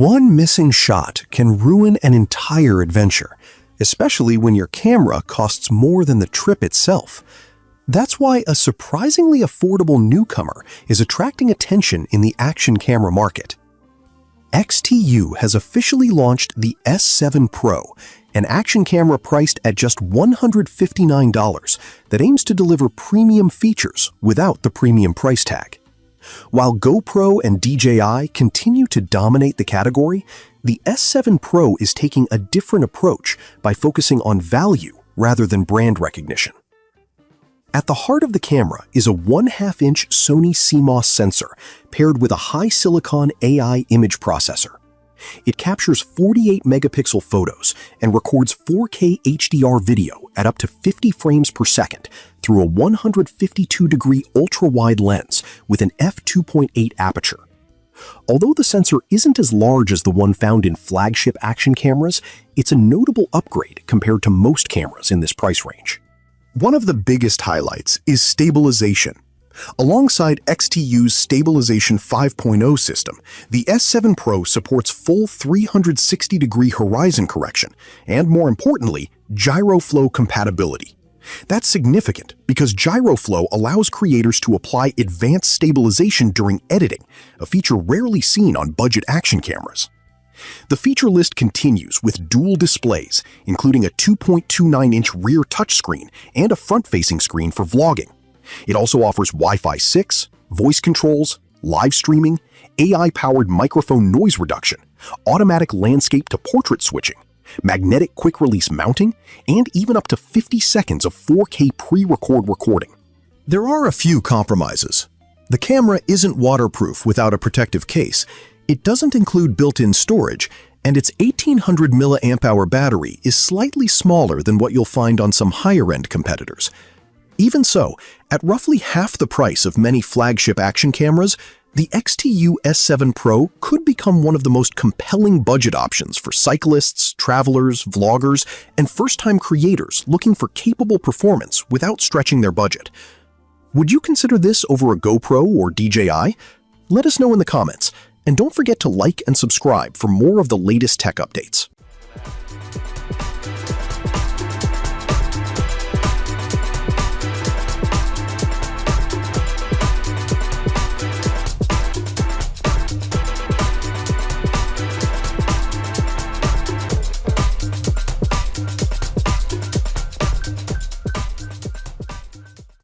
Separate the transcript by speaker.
Speaker 1: One missing shot can ruin an entire adventure, especially when your camera costs more than the trip itself. That's why a surprisingly affordable newcomer is attracting attention in the action camera market. XTU has officially launched the S7 Pro, an action camera priced at just $159 that aims to deliver premium features without the premium price tag. While GoPro and DJI continue to dominate the category, the S7 Pro is taking a different approach by focusing on value rather than brand recognition. At the heart of the camera is a 1/2-inch Sony CMOS sensor paired with a high-silicon AI image processor. It captures 48 megapixel photos and records 4K HDR video at up to 50 frames per second through a 152-degree ultra-wide lens with an f2.8 aperture. Although the sensor isn't as large as the one found in flagship action cameras, it's a notable upgrade compared to most cameras in this price range. One of the biggest highlights is stabilization. Alongside XTU's Stabilization 5.0 system, the S7 Pro supports full 360-degree horizon correction and, more importantly, Gyroflow compatibility. That's significant because Gyroflow allows creators to apply advanced stabilization during editing, a feature rarely seen on budget action cameras. The feature list continues with dual displays, including a 2.29-inch rear touchscreen and a front-facing screen for vlogging. It also offers Wi-Fi 6, voice controls, live streaming, AI-powered microphone noise reduction, automatic landscape to portrait switching, magnetic quick-release mounting, and even up to 50 seconds of 4K pre-record recording. There are a few compromises. The camera isn't waterproof without a protective case, it doesn't include built-in storage, and its 1800 mAh battery is slightly smaller than what you'll find on some higher-end competitors. Even so, at roughly half the price of many flagship action cameras, the XTU S7 Pro could become one of the most compelling budget options for cyclists, travelers, vloggers, and first-time creators looking for capable performance without stretching their budget. Would you consider this over a GoPro or DJI? Let us know in the comments, and don't forget to like and subscribe for more of the latest tech updates.